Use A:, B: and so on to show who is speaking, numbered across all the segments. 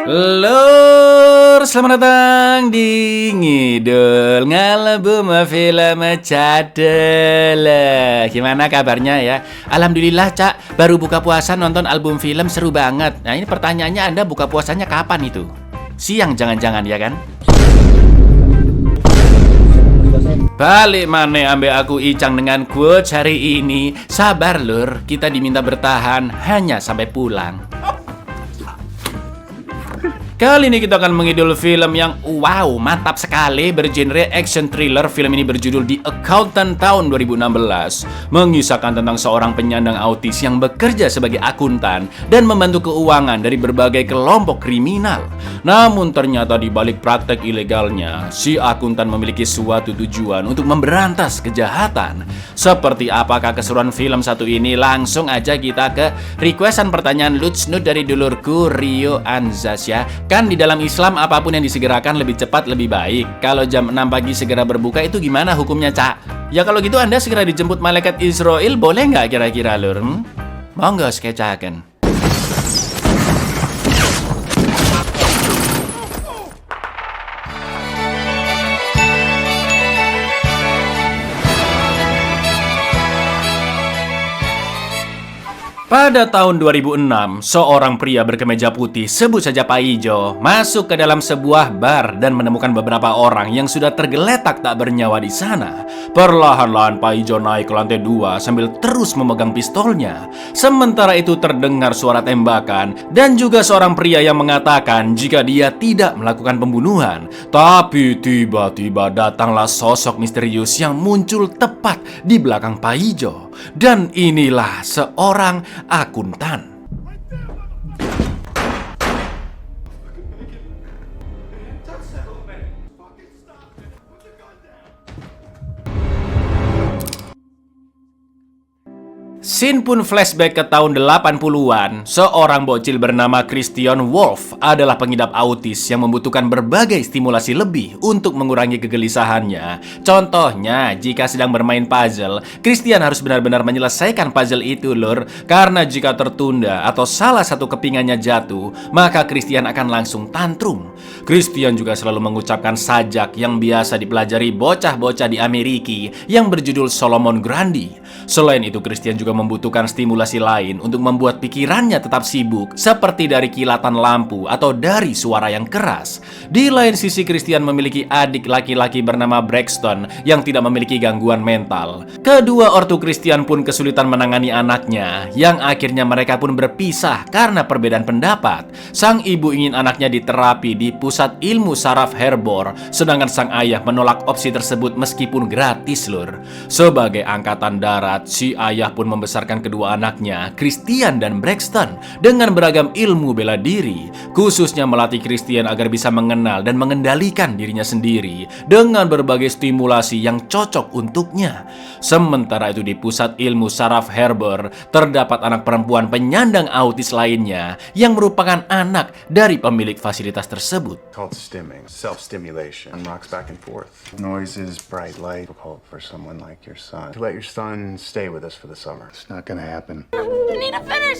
A: Lur, selamat datang di Ngidul Ngalebum Film Cadel. Gimana kabarnya ya? Alhamdulillah, Cak. Baru buka puasa nonton album film seru banget. Nah, ini pertanyaannya, Anda buka puasanya kapan itu? Siang jangan-jangan ya kan? Balik mana ambil aku Icang dengan quotes hari ini. Sabar lur, kita diminta bertahan hanya sampai pulang. Kali ini kita akan mengidul film yang wow, mantap sekali, bergenre action thriller. Film ini berjudul The Accountant tahun 2016, mengisahkan tentang seorang penyandang autis yang bekerja sebagai akuntan dan membantu keuangan dari berbagai kelompok kriminal. Namun ternyata di balik praktek ilegalnya, si akuntan memiliki suatu tujuan untuk memberantas kejahatan. Seperti apakah keseruan film satu ini? Langsung aja kita ke requestan pertanyaan lucu dari dulurku Rio Anzasya. Kan di dalam Islam apapun yang disegerakan lebih cepat lebih baik. Kalau jam 6 pagi segera berbuka itu gimana hukumnya, Cak? Ya kalau gitu Anda segera dijemput malaikat Israel, boleh nggak kira-kira lur? Monggo skecaken. Pada tahun 2006, seorang pria berkemeja putih, sebut saja Pak Ijo, masuk ke dalam sebuah bar dan menemukan beberapa orang yang sudah tergeletak tak bernyawa di sana. Perlahan-lahan Pak Ijo naik ke lantai 2 sambil terus memegang pistolnya. Sementara itu terdengar suara tembakan dan juga seorang pria yang mengatakan jika dia tidak melakukan pembunuhan. Tapi tiba-tiba datanglah sosok misterius yang muncul tepat di belakang Pak Ijo. Dan inilah seorang akuntan. Scene pun flashback ke tahun 80-an. Seorang bocil bernama Christian Wolf adalah pengidap autis yang membutuhkan berbagai stimulasi lebih untuk mengurangi kegelisahannya. Contohnya, jika sedang bermain puzzle, Christian harus benar-benar menyelesaikan puzzle itu lur. Karena jika tertunda atau salah satu kepingannya jatuh, maka Christian akan langsung tantrum. Christian juga selalu mengucapkan sajak yang biasa dipelajari bocah-bocah di Amerika yang berjudul Solomon Grundy. Selain itu, Christian juga membutuhkan stimulasi lain untuk membuat pikirannya tetap sibuk, seperti dari kilatan lampu atau dari suara yang keras. Di lain sisi, Christian memiliki adik laki-laki bernama Braxton yang tidak memiliki gangguan mental. Kedua ortu Christian pun kesulitan menangani anaknya, yang akhirnya mereka pun berpisah karena perbedaan pendapat. Sang ibu ingin anaknya diterapi di pusat ilmu saraf Harbor, sedangkan sang ayah menolak opsi tersebut meskipun gratis lur. Sebagai angkatan darat, si ayah pun membesarkan kedua anaknya, Christian dan Braxton, dengan beragam ilmu bela diri, khususnya melatih Christian agar bisa mengenal dan mengendalikan dirinya sendiri dengan berbagai stimulasi yang cocok untuknya. Sementara itu di pusat ilmu saraf Harbor terdapat anak perempuan penyandang autis lainnya yang merupakan anak dari pemilik fasilitas tersebut.
B: Called stimming, self-stimulation, rocks back and forth. Noises, bright light, difficult for someone like your son. To let your son stay with us for the summer. It's not gonna happen.
C: You need to finish.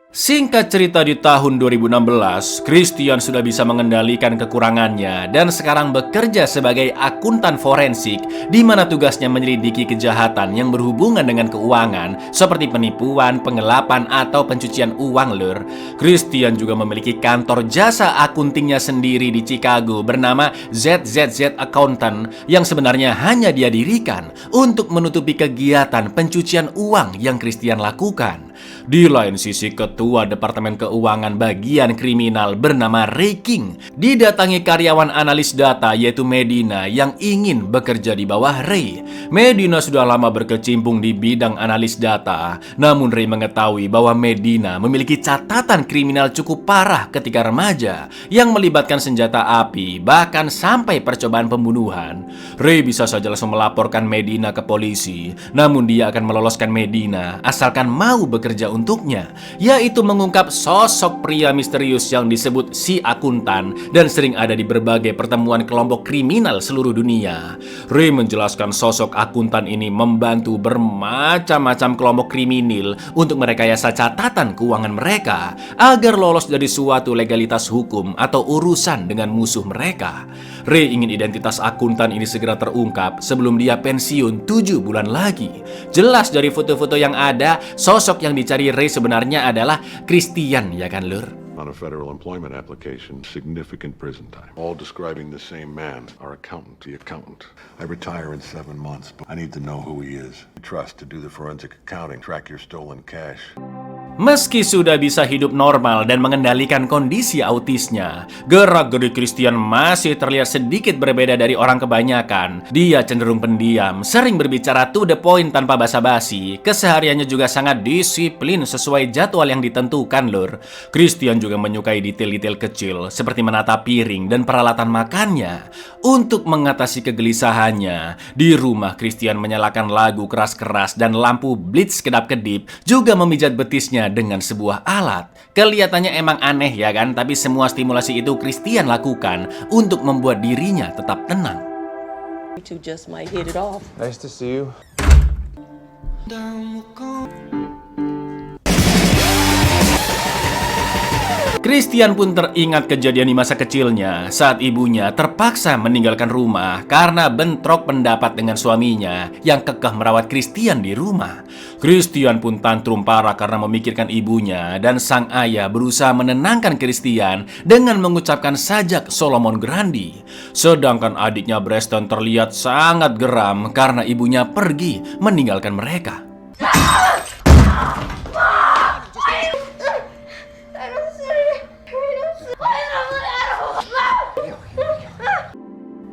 A: Singkat cerita, di tahun 2016, Christian sudah bisa mengendalikan kekurangannya dan sekarang bekerja sebagai akuntan forensik di mana tugasnya menyelidiki kejahatan yang berhubungan dengan keuangan seperti penipuan, penggelapan, atau pencucian uang lur. Christian juga memiliki kantor jasa akuntingnya sendiri di Chicago bernama ZZZ Accountant yang sebenarnya hanya dia dirikan untuk menutupi kegiatan pencucian uang yang Christian lakukan. Di lain sisi, ketua Departemen Keuangan bagian kriminal bernama Ray King didatangi karyawan analis data yaitu Medina yang ingin bekerja di bawah Ray. Medina sudah lama berkecimpung di bidang analis data, namun Ray mengetahui bahwa Medina memiliki catatan kriminal cukup parah ketika remaja yang melibatkan senjata api, bahkan sampai percobaan pembunuhan. Ray bisa saja langsung melaporkan Medina ke polisi, namun dia akan meloloskan Medina asalkan mau bekerja bekerja untuknya, yaitu mengungkap sosok pria misterius yang disebut si akuntan dan sering ada di berbagai pertemuan kelompok kriminal seluruh dunia. Ray menjelaskan sosok akuntan ini membantu bermacam-macam kelompok kriminal untuk merekayasa catatan keuangan mereka agar lolos dari suatu legalitas hukum atau urusan dengan musuh mereka. Ray ingin identitas akuntan ini segera terungkap sebelum dia pensiun 7 bulan lagi. Jelas dari foto-foto yang ada, sosok yang dicari Ray sebenarnya adalah Christian, ya kan Lur?
C: On a federal employment application, significant prison time. All describing the same man, our accountant, the accountant. I retire in 7 months, but I need to know who he is. Trust to do the forensic accounting, track your stolen cash.
A: Meski sudah bisa hidup normal dan mengendalikan kondisi autisnya, gerak-gerik Christian masih terlihat sedikit berbeda dari orang kebanyakan. Dia cenderung pendiam, sering berbicara to the point tanpa basa-basi. Kesehariannya juga sangat disiplin sesuai jadwal yang ditentukan, Lur. Christian juga menyukai detail-detail kecil seperti menata piring dan peralatan makannya. Untuk mengatasi kegelisahannya, di rumah Christian menyalakan lagu keras-keras dan lampu blitz kedap-kedip, juga memijat betisnya dengan sebuah alat. Kelihatannya emang aneh ya kan, tapi semua stimulasi itu Christian lakukan untuk membuat dirinya tetap tenang.
D: To just might hit it off.
E: Nice to see you.
A: Christian pun teringat kejadian di masa kecilnya saat ibunya terpaksa meninggalkan rumah karena bentrok pendapat dengan suaminya yang kekeh merawat Christian di rumah. Christian pun tantrum parah karena memikirkan ibunya dan sang ayah berusaha menenangkan Christian dengan mengucapkan sajak Solomon Grundy. Sedangkan adiknya Preston terlihat sangat geram karena ibunya pergi meninggalkan mereka.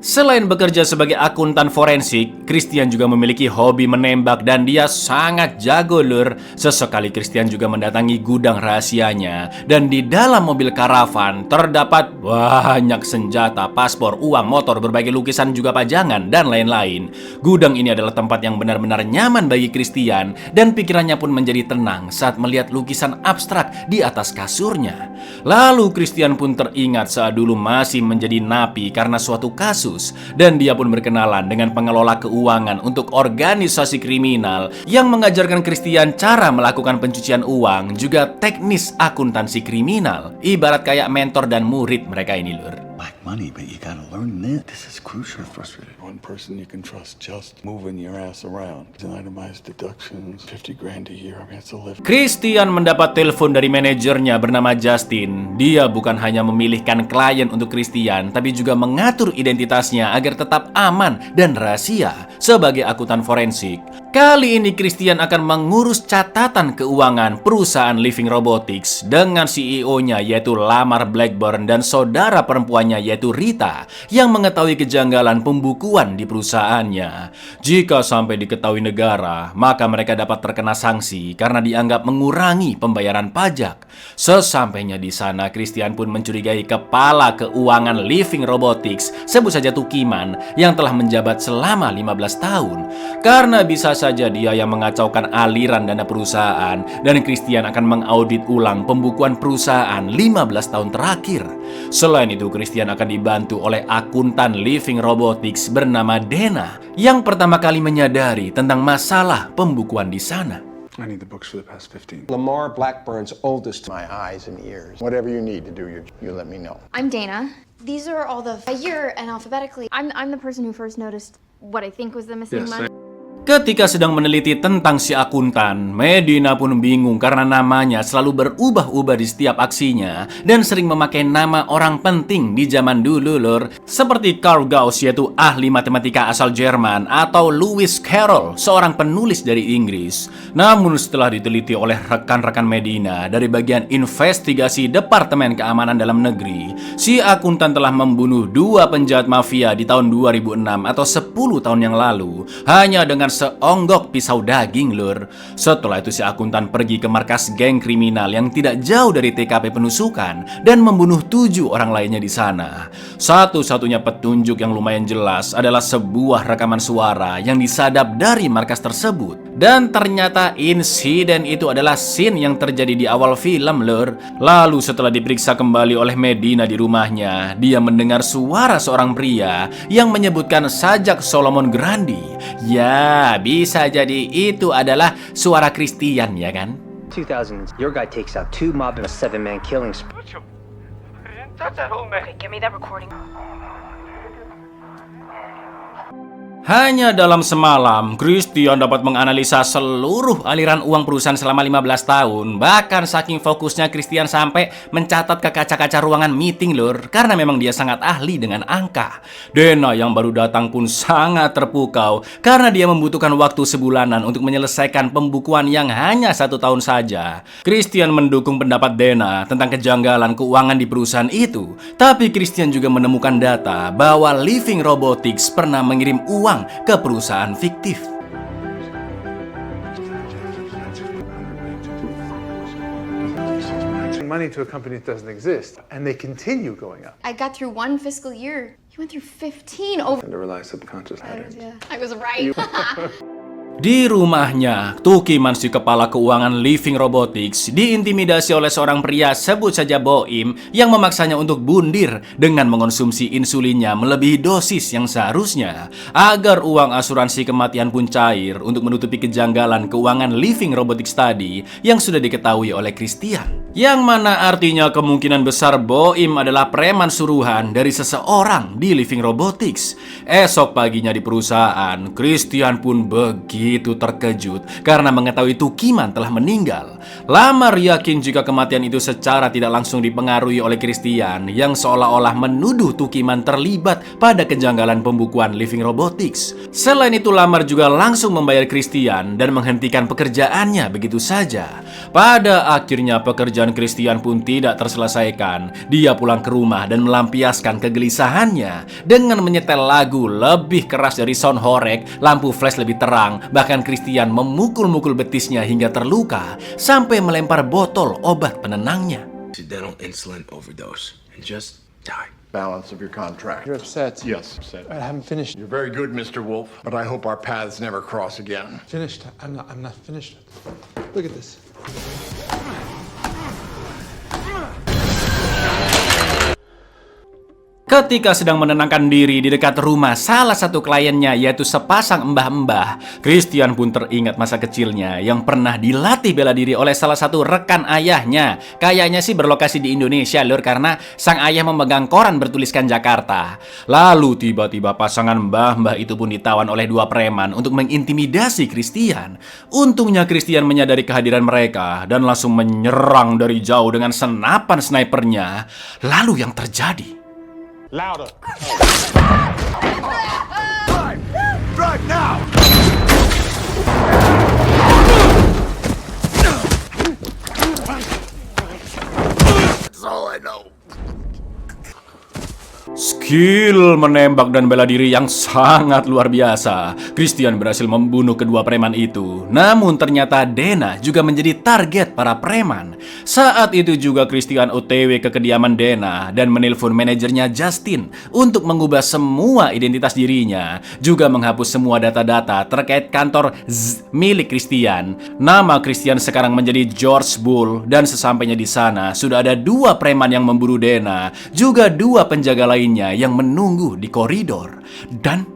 A: Selain bekerja sebagai akuntan forensik, Christian juga memiliki hobi menembak dan dia sangat jago, Lur. Sesekali Christian juga mendatangi gudang rahasianya dan di dalam mobil karavan terdapat banyak senjata, paspor, uang, motor, berbagai lukisan juga pajangan dan lain-lain. Gudang ini adalah tempat yang benar-benar nyaman bagi Christian dan pikirannya pun menjadi tenang saat melihat lukisan abstrak di atas kasurnya. Lalu Christian pun teringat saat dulu masih menjadi napi karena suatu kasus. Dan dia pun berkenalan dengan pengelola keuangan untuk organisasi kriminal yang mengajarkan Christian cara melakukan pencucian uang, juga teknis akuntansi kriminal. Ibarat kayak mentor dan murid mereka ini, Lur.
F: Black money, but you gotta learn this. This is crucial.
C: Frustrated.
G: One person you can trust just moving your ass around. An itemized deductions, 50 grand a year. I mean, it's a lift.
A: Christian mendapat telepon dari manajernya bernama Justin. Dia bukan hanya memilihkan klien untuk Christian, tapi juga mengatur identitasnya agar tetap aman dan rahasia sebagai akuntan forensik. Kali ini Christian akan mengurus catatan keuangan perusahaan Living Robotics dengan CEO-nya yaitu Lamar Blackburn dan saudara perempuannya yaitu Rita yang mengetahui kejanggalan pembukuan di perusahaannya. Jika sampai diketahui negara, maka mereka dapat terkena sanksi karena dianggap mengurangi pembayaran pajak. Sesampainya di sana, Christian pun mencurigai kepala keuangan Living Robotics, sebut saja Tukiman, yang telah menjabat selama 15 tahun. Karena bisa saja dia yang mengacaukan aliran dana perusahaan dan Christian akan mengaudit ulang pembukuan perusahaan 15 tahun terakhir. Selain itu, Christian akan dibantu oleh akuntan Living Robotics bernama Dana yang pertama kali menyadari tentang masalah pembukuan di sana.
B: I need the books for the past 15.
E: Lamar Blackburn's oldest.
F: My eyes and ears. Whatever you need to do, you let me know.
H: I'm Dana. These are all the year and alphabetically. I'm the person who first noticed what I think was the missing money.
A: Ketika sedang meneliti tentang si akuntan, Medina pun bingung karena namanya selalu berubah-ubah di setiap aksinya dan sering memakai nama orang penting di zaman dulu, Lur. Seperti Carl Gauss, yaitu ahli matematika asal Jerman, atau Lewis Carroll, seorang penulis dari Inggris. Namun setelah diteliti oleh rekan-rekan Medina dari bagian investigasi Departemen Keamanan Dalam Negeri, si akuntan telah membunuh 2 penjahat mafia di tahun 2006 atau 10 tahun yang lalu hanya dengan seonggok pisau daging, lur. Setelah itu si akuntan pergi ke markas geng kriminal yang tidak jauh dari TKP penusukan dan membunuh 7 orang lainnya di sana. Satu-satunya petunjuk yang lumayan jelas adalah sebuah rekaman suara yang disadap dari markas tersebut. Dan ternyata insiden itu adalah scene yang terjadi di awal film, lur. Lalu setelah diperiksa kembali oleh Medina di rumahnya, dia mendengar suara seorang pria yang menyebutkan sajak Solomon Grundy. Ya, bisa jadi itu adalah suara Christian, ya kan?
I: 2000s, your guy takes out 2 mob in a 7-man killing spree.
J: Okay, give me that recording.
A: Hanya dalam semalam, Christian dapat menganalisa seluruh aliran uang perusahaan selama 15 tahun. Bahkan saking fokusnya Christian sampai mencatat ke kaca-kaca ruangan meeting, lur. Karena memang dia sangat ahli dengan angka. Dana yang baru datang pun sangat terpukau karena dia membutuhkan waktu sebulanan untuk menyelesaikan pembukuan yang hanya 1 tahun saja. Christian mendukung pendapat Dana tentang kejanggalan keuangan di perusahaan itu. Tapi Christian juga menemukan data bahwa Living Robotics pernah mengirim uang ke perusahaan fiktif.
K: Money to a company that doesn't exist, and they continue going up.
H: I got through 1 fiscal year. You went through 15 over.
K: And to rely subconscious patterns.
H: Yeah, I was right.
A: Di rumahnya, Tukiman si kepala keuangan Living Robotics diintimidasi oleh seorang pria sebut saja Boim yang memaksanya untuk bundir dengan mengonsumsi insulinnya melebihi dosis yang seharusnya agar uang asuransi kematian pun cair untuk menutupi kejanggalan keuangan Living Robotics tadi yang sudah diketahui oleh Christian. Yang mana artinya kemungkinan besar Boim adalah preman suruhan dari seseorang di Living Robotics. Esok paginya di perusahaan, Christian pun begitu terkejut karena mengetahui Tukiman telah meninggal. Lamar yakin jika kematian itu secara tidak langsung dipengaruhi oleh Christian yang seolah-olah menuduh Tukiman terlibat pada kejanggalan pembukuan Living Robotics. Selain itu, Lamar juga langsung membayar Christian dan menghentikan pekerjaannya begitu saja. Pada akhirnya pekerjaan Christian pun tidak terselesaikan. Dia pulang ke rumah dan melampiaskan kegelisahannya dengan menyetel lagu lebih keras dari sound horeg, lampu flash lebih terang. Bahkan Christian memukul-mukul betisnya hingga terluka sampai melempar botol obat penenangnya.
L: Accidental insulin overdose and just die.
F: Balance of your contract.
K: You're upset.
F: Yes, upset.
K: I haven't finished.
F: You're very good, Mr. Wolf, but I hope our paths never cross again.
K: Finished. I'm not finished. Look at this.
A: Ketika sedang menenangkan diri di dekat rumah salah satu kliennya, yaitu sepasang mbah-mbah, Christian pun teringat masa kecilnya yang pernah dilatih bela diri oleh salah satu rekan ayahnya. Kayaknya sih berlokasi di Indonesia, lur, karena sang ayah memegang koran bertuliskan Jakarta. Lalu tiba-tiba pasangan mbah-mbah itu pun ditawan oleh 2 preman untuk mengintimidasi Christian. Untungnya Christian menyadari kehadiran mereka dan langsung menyerang dari jauh dengan senapan snipernya. Lalu yang terjadi...
F: Louder. Drive now. That's all I know.
A: Skill menembak dan bela diri yang sangat luar biasa. Christian berhasil membunuh kedua preman itu. Namun ternyata Dana juga menjadi target para preman. Saat itu juga Christian OTW ke kediaman Dana dan menelpon manajernya Justin untuk mengubah semua identitas dirinya, juga menghapus semua data-data terkait kantor milik Christian. Nama Christian sekarang menjadi George Bull, dan sesampainya di sana sudah ada 2 preman yang memburu Dana, juga 2 penjaga lainnya yang menunggu di koridor. Dan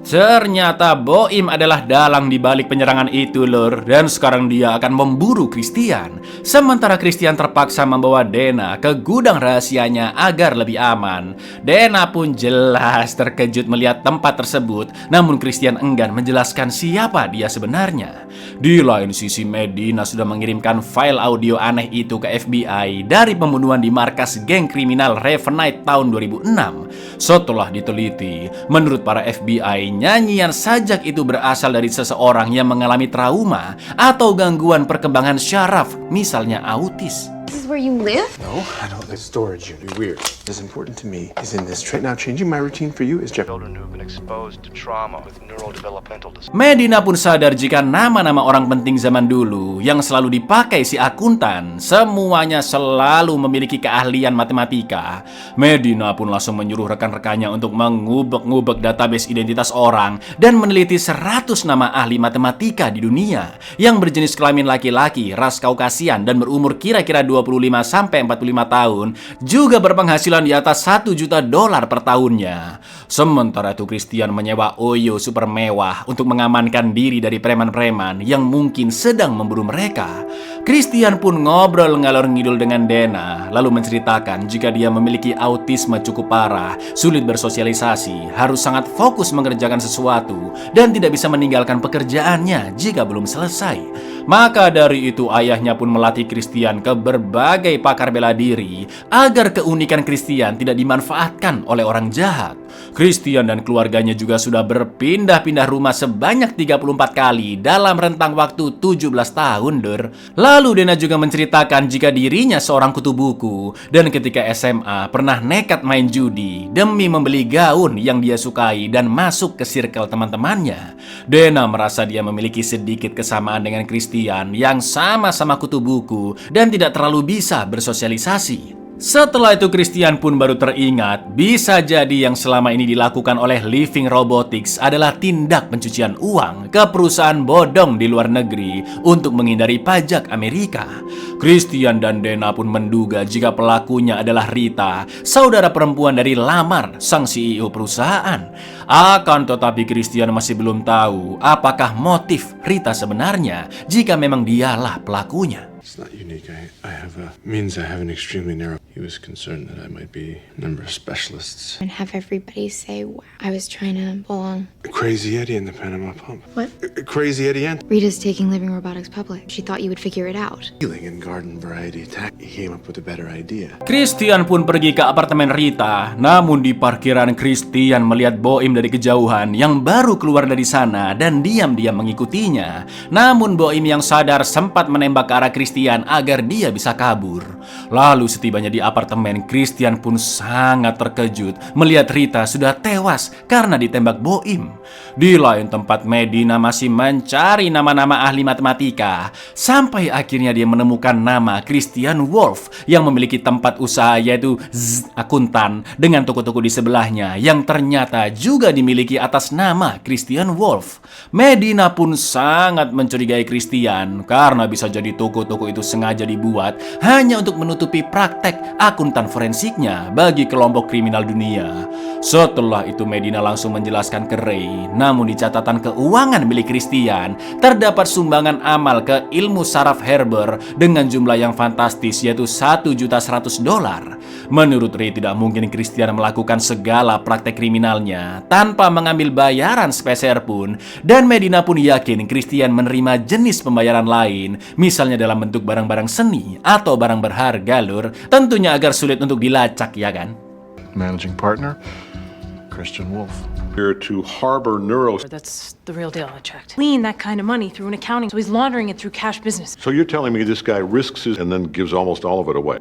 A: ternyata Boim adalah dalang di balik penyerangan itu, lur. Dan sekarang dia akan memburu Christian. Sementara Christian terpaksa membawa Dana ke gudang rahasianya agar lebih aman. Dana pun jelas terkejut melihat tempat tersebut. Namun Christian enggan menjelaskan siapa dia sebenarnya. Di lain sisi, Medina sudah mengirimkan file audio aneh itu ke FBI dari pembunuhan di markas geng kriminal Ravenite tahun 2006. Setelah diteliti, menurut para FBI, nyanyian sajak itu berasal dari seseorang yang mengalami trauma atau gangguan perkembangan syaraf, misalnya autis.
H: This is where you live?
L: No, I don't live storage unit. Weird. What's important to me is in this trait. Now, changing my routine for you is Jeff.
J: Children who've been exposed to trauma with neurodevelopmental disorders.
A: Medina pun sadar jika nama-nama orang penting zaman dulu yang selalu dipakai si akuntan semuanya selalu memiliki keahlian matematika. Medina pun langsung menyuruh rekan-rekannya untuk mengubek-ngubek database identitas orang dan meneliti 100 nama ahli matematika di dunia yang berjenis kelamin laki-laki, ras Kaukasian, dan berumur kira-kira 25-45 tahun, juga berpenghasilan di atas $1 juta per tahunnya. Sementara itu Christian menyewa Oyo super mewah untuk mengamankan diri dari preman-preman yang mungkin sedang memburu mereka. Christian pun ngobrol ngalor ngidul dengan Dana, lalu menceritakan jika dia memiliki autisme cukup parah, sulit bersosialisasi, harus sangat fokus mengerjakan sesuatu, dan tidak bisa meninggalkan pekerjaannya jika belum selesai. Maka dari itu ayahnya pun melatih Christian ke berbagai pakar bela diri agar keunikan Christian tidak dimanfaatkan oleh orang jahat. Christian dan keluarganya juga sudah berpindah-pindah rumah sebanyak 34 kali dalam rentang waktu 17 tahun, Lalu Dana juga menceritakan jika dirinya seorang kutu buku dan ketika SMA pernah nekat main judi demi membeli gaun yang dia sukai dan masuk ke circle teman-temannya. Dana merasa dia memiliki sedikit kesamaan dengan Christian yang sama-sama kutu buku dan tidak terlalu bisa bersosialisasi. Setelah itu Christian pun baru teringat bisa jadi yang selama ini dilakukan oleh Living Robotics adalah tindak pencucian uang ke perusahaan bodong di luar negeri untuk menghindari pajak Amerika. Christian dan Dana pun menduga jika pelakunya adalah Rita, saudara perempuan dari Lamar, sang CEO perusahaan. Akan tetapi Christian masih belum tahu apakah motif Rita sebenarnya jika memang dialah pelakunya.
L: It's not unique. I have an extremely narrow. He was concerned that I might be a number of specialists.
H: And have everybody say, wow, I was trying to pull on.
L: Crazy Eddie in the Panama Pump.
H: What?
L: Crazy Eddie and
H: Rita's taking Living Robotics public. She thought you would figure it out.
L: healing and garden variety attack. He came up with a better idea.
A: Christian pun pergi ke apartemen Rita. Namun di parkiran Christian melihat Boim dari kejauhan yang baru keluar dari sana dan diam-diam mengikutinya. Namun Boim yang sadar sempat menembak ke arah Christian agar dia bisa kabur. Lalu setibanya di apartemen, Christian pun sangat terkejut melihat Rita sudah tewas karena ditembak Boim. Di lain tempat, Medina masih mencari nama-nama ahli matematika sampai akhirnya dia menemukan nama Christian Wolf yang memiliki tempat usaha yaitu Akuntan dengan toko-toko di sebelahnya yang ternyata juga dimiliki atas nama Christian Wolf. Medina pun sangat mencurigai Christian karena bisa jadi toko-toko itu sengaja dibuat hanya untuk menutupi praktek akuntan forensiknya bagi kelompok kriminal dunia. Setelah itu Medina langsung menjelaskan ke Ray, namun di catatan keuangan milik Christian terdapat sumbangan amal ke ilmu saraf Herber dengan jumlah yang fantastis yaitu $1.100.000. Menurut Ray tidak mungkin Christian melakukan segala praktek kriminalnya tanpa mengambil bayaran sepeser pun, dan Medina pun yakin Christian menerima jenis pembayaran lain, misalnya dalam bentuk barang-barang seni atau barang berharga, tentunya agar sulit untuk dilacak, ya kan?
C: Managing partner, Christian Wolf. Here to harbor neuro.
M: That's the real deal, I checked. Clean that kind of money through an accounting, so he's laundering it through cash business.
C: So you're telling me this guy risks his and then gives almost all of it away?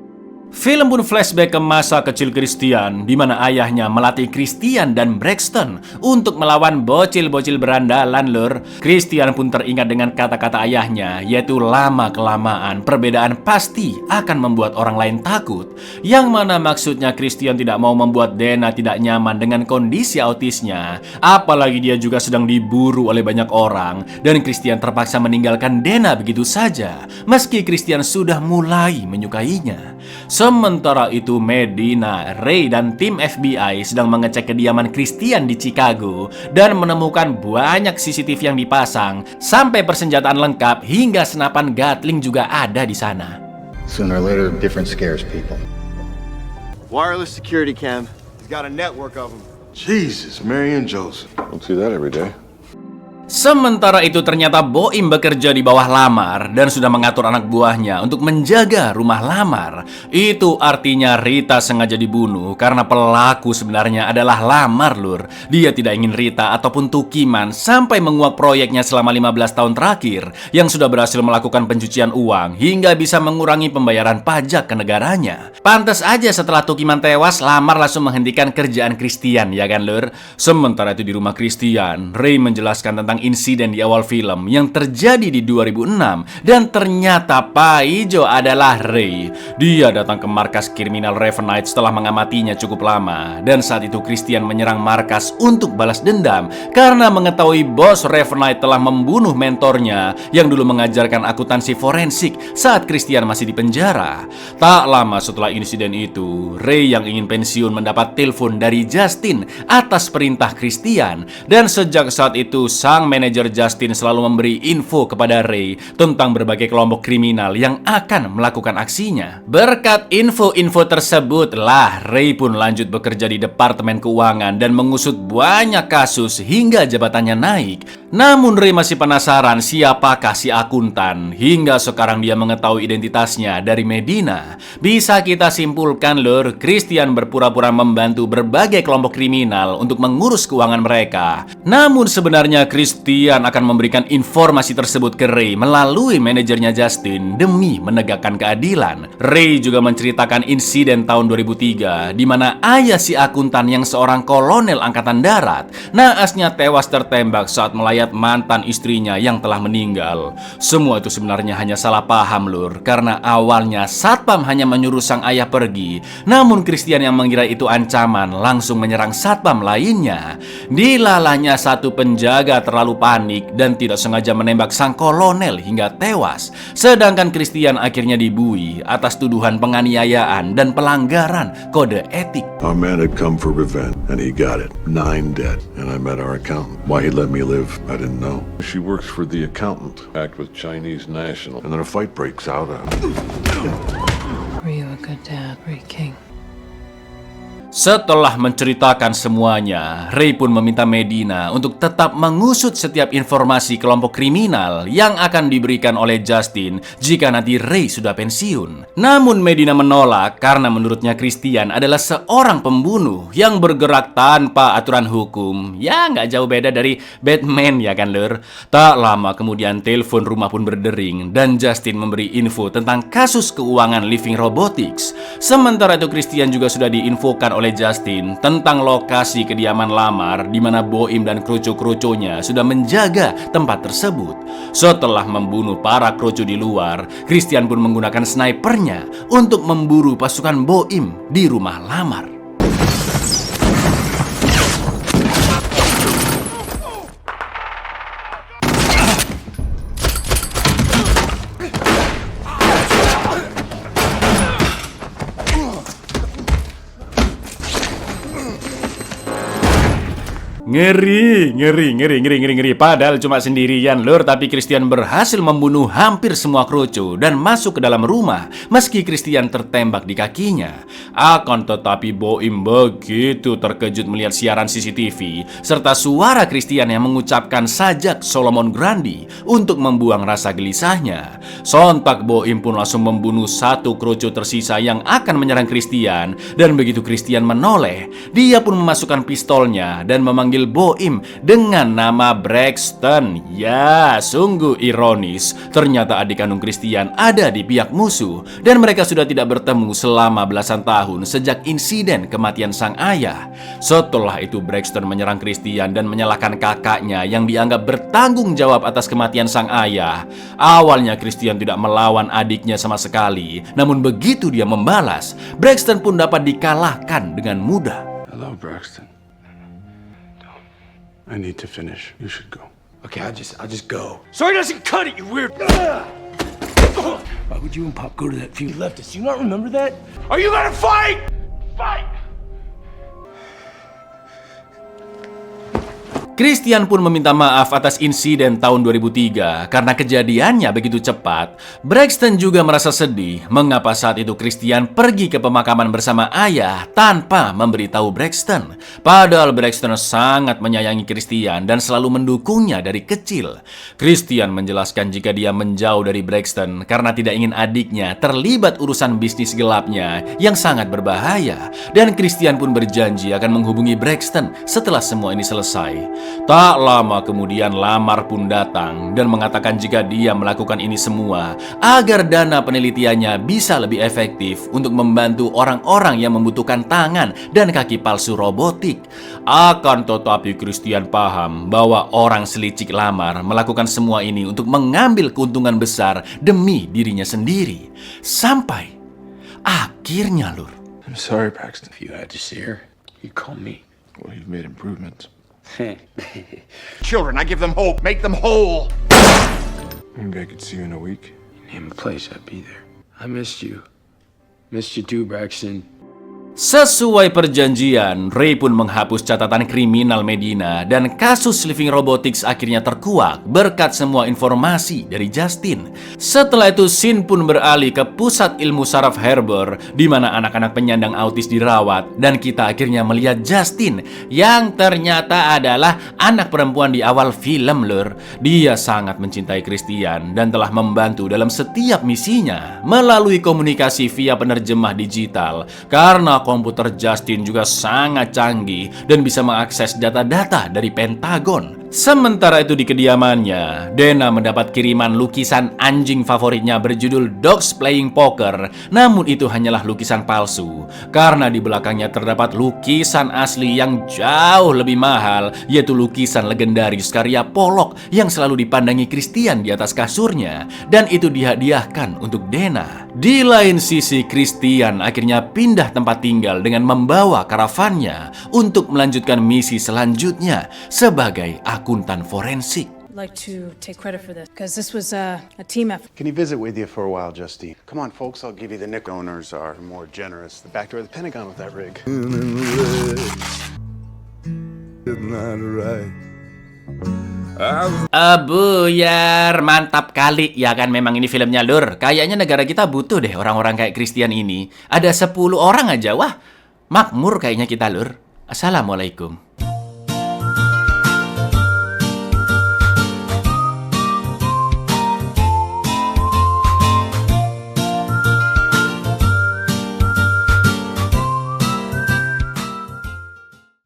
A: Film pun flashback ke masa kecil Christian, di mana ayahnya melatih Christian dan Braxton untuk melawan bocil-bocil berandalan, Christian pun teringat dengan kata-kata ayahnya, yaitu lama-kelamaan perbedaan pasti akan membuat orang lain takut. Yang mana maksudnya Christian tidak mau membuat Dana tidak nyaman dengan kondisi autisnya, apalagi dia juga sedang diburu oleh banyak orang, dan Christian terpaksa meninggalkan Dana begitu saja, meski Christian sudah mulai menyukainya. Sementara itu Medina, Ray, dan tim FBI sedang mengecek kediaman Christian di Chicago dan menemukan banyak CCTV yang dipasang sampai persenjataan lengkap hingga senapan Gatling juga ada di sana.
F: Sooner or later, different scares people.
B: Wireless security cam. He's got a network of them.
C: Jesus, Mary and Joseph. Don't see that every day.
A: Sementara itu ternyata Boim bekerja di bawah Lamar dan sudah mengatur anak buahnya untuk menjaga rumah Lamar. Itu artinya Rita sengaja dibunuh karena pelaku sebenarnya adalah Lamar, lur. Dia tidak ingin Rita ataupun Tukiman sampai menguak proyeknya selama 15 tahun terakhir yang sudah berhasil melakukan pencucian uang hingga bisa mengurangi pembayaran pajak ke negaranya. Pantas aja setelah Tukiman tewas, Lamar langsung menghentikan kerjaan Christian, ya kan, lur? Sementara itu di rumah Christian, Ray menjelaskan tentang insiden di awal film yang terjadi di 2006 dan ternyata Paijo adalah Ray. Dia datang ke markas kriminal Ravenite setelah mengamatinya cukup lama dan saat itu Christian menyerang markas untuk balas dendam karena mengetahui bos Ravenite telah membunuh mentornya yang dulu mengajarkan akuntansi forensik saat Christian masih di penjara. Tak lama setelah insiden itu, Ray yang ingin pensiun mendapat telepon dari Justin atas perintah Christian dan sejak saat itu sang manajer Justin selalu memberi info kepada Ray tentang berbagai kelompok kriminal yang akan melakukan aksinya. Berkat info-info tersebut lah Ray pun lanjut bekerja di Departemen Keuangan dan mengusut banyak kasus hingga jabatannya naik. Namun Ray masih penasaran siapakah si akuntan hingga sekarang dia mengetahui identitasnya dari Medina. Bisa kita simpulkan, lur, Christian berpura-pura membantu berbagai kelompok kriminal untuk mengurus keuangan mereka. Namun sebenarnya Christian akan memberikan informasi tersebut ke Ray melalui manajernya Justin demi menegakkan keadilan. Ray juga menceritakan insiden tahun 2003 di mana ayah si akuntan yang seorang kolonel angkatan darat naasnya tewas tertembak saat melayat mantan istrinya yang telah meninggal. Semua itu sebenarnya hanya salah paham, lur, karena awalnya satpam hanya menyuruh sang ayah pergi. Namun Christian yang mengira itu ancaman langsung menyerang satpam lainnya. Dilalahnya satu penjaga terlalu panik dan tidak sengaja menembak sang kolonel hingga tewas. Sedangkan Christian akhirnya dibui atas tuduhan penganiayaan dan pelanggaran kode etik.
C: Our man had come for revenge, and he got it. 9 dead, and I met our accountant. Why he let me live, I didn't know. She works for the accountant, act with Chinese national, and then a fight breaks out.
M: Were you a good dad, Ray King?
A: Setelah menceritakan semuanya, Ray pun meminta Medina untuk tetap mengusut setiap informasi kelompok kriminal yang akan diberikan oleh Justin jika nanti Ray sudah pensiun. Namun Medina menolak karena menurutnya Christian adalah seorang pembunuh yang bergerak tanpa aturan hukum. Ya, nggak jauh beda dari Batman, ya kan, lur? Tak lama kemudian telepon rumah pun berdering dan Justin memberi info tentang kasus keuangan Living Robotics. Sementara itu Christian juga sudah diinfokan oleh Justin tentang lokasi kediaman Lamar di mana Boim dan krucu-krucunya sudah menjaga tempat tersebut. Setelah membunuh para krucu di luar, Christian pun menggunakan snipernya untuk memburu pasukan Boim di rumah Lamar. Ngeri. Padahal cuma sendirian, lur, tapi Christian berhasil membunuh hampir semua krucu dan masuk ke dalam rumah meski Christian tertembak di kakinya. Akan tetapi Boim begitu terkejut melihat siaran CCTV serta suara Christian yang mengucapkan sajak Solomon Grundy untuk membuang rasa gelisahnya. Sontak Boim pun langsung membunuh satu krucu tersisa yang akan menyerang Christian dan begitu Christian menoleh, dia pun memasukkan pistolnya dan memanggil Boim dengan nama Braxton. Ya, sungguh ironis. Ternyata adik kandung Christian ada di pihak musuh dan mereka sudah tidak bertemu selama belasan tahun sejak insiden kematian sang ayah. Setelah itu Braxton menyerang Christian dan menyalahkan kakaknya yang dianggap bertanggung jawab atas kematian sang ayah. Awalnya Christian tidak melawan adiknya sama sekali, namun begitu dia membalas, Braxton pun dapat dikalahkan dengan mudah.
L: Hello, Braxton. I need to finish. You should go.
J: Okay, I'll just go. So he doesn't cut it, you weird. Why would you and Pop go to that funeral? You left us. You not remember that? Are you gonna fight? Fight!
A: Christian pun meminta maaf atas insiden tahun 2003 karena kejadiannya begitu cepat. Braxton juga merasa sedih mengapa saat itu Christian pergi ke pemakaman bersama ayah tanpa memberitahu Braxton. Padahal Braxton sangat menyayangi Christian dan selalu mendukungnya dari kecil. Christian menjelaskan jika dia menjauh dari Braxton karena tidak ingin adiknya terlibat urusan bisnis gelapnya yang sangat berbahaya. Dan Christian pun berjanji akan menghubungi Braxton setelah semua ini selesai. Tak lama kemudian Lamar pun datang dan mengatakan jika dia melakukan ini semua agar dana penelitiannya bisa lebih efektif untuk membantu orang-orang yang membutuhkan tangan dan kaki palsu robotik. Akan tetapi Christian paham bahwa orang selicik Lamar melakukan semua ini untuk mengambil keuntungan besar demi dirinya sendiri. Sampai akhirnya, Lur.
G: I'm sorry, Braxton. If you had to see her, you call me. Well, you've made improvements.
B: Children, I give them hope. Make them whole.
L: Maybe I could see you in a week.
G: Name a place, I'd be there. I missed you. Missed you too, Braxton.
A: Sesuai perjanjian, Ray pun menghapus catatan kriminal Medina dan kasus Living Robotics akhirnya terkuak berkat semua informasi dari Justin. Setelah itu, Sin pun beralih ke pusat ilmu saraf Harbor di mana anak-anak penyandang autis dirawat dan kita akhirnya melihat Justin yang ternyata adalah anak perempuan di awal film, Lur. Dia sangat mencintai Christian dan telah membantu dalam setiap misinya melalui komunikasi via penerjemah digital karena komputer Justin juga sangat canggih dan bisa mengakses data-data dari Pentagon. Sementara itu di kediamannya, Dana mendapat kiriman lukisan anjing favoritnya berjudul Dogs Playing Poker. Namun itu hanyalah lukisan palsu, karena di belakangnya terdapat lukisan asli yang jauh lebih mahal, yaitu lukisan legendaris karya Pollock yang selalu dipandangi Christian di atas kasurnya. Dan itu dihadiahkan untuk Dana. Di lain sisi, Christian akhirnya pindah tempat tinggal dengan membawa karavannya untuk melanjutkan misi selanjutnya sebagai akuntan forensik.
M: I'd like to take credit for this because this was a team effort.
B: Can he visit with you for a while, Justine? Come on, folks, I'll give you the nick. Owners are more generous. The back door of the Pentagon with that rig.
A: Buyar, mantap kali. Ya kan, memang ini filmnya, Lur. Kayaknya negara kita butuh deh orang-orang kayak Christian ini. Ada 10 orang aja, wah. Makmur kayaknya kita, Lur. Assalamualaikum.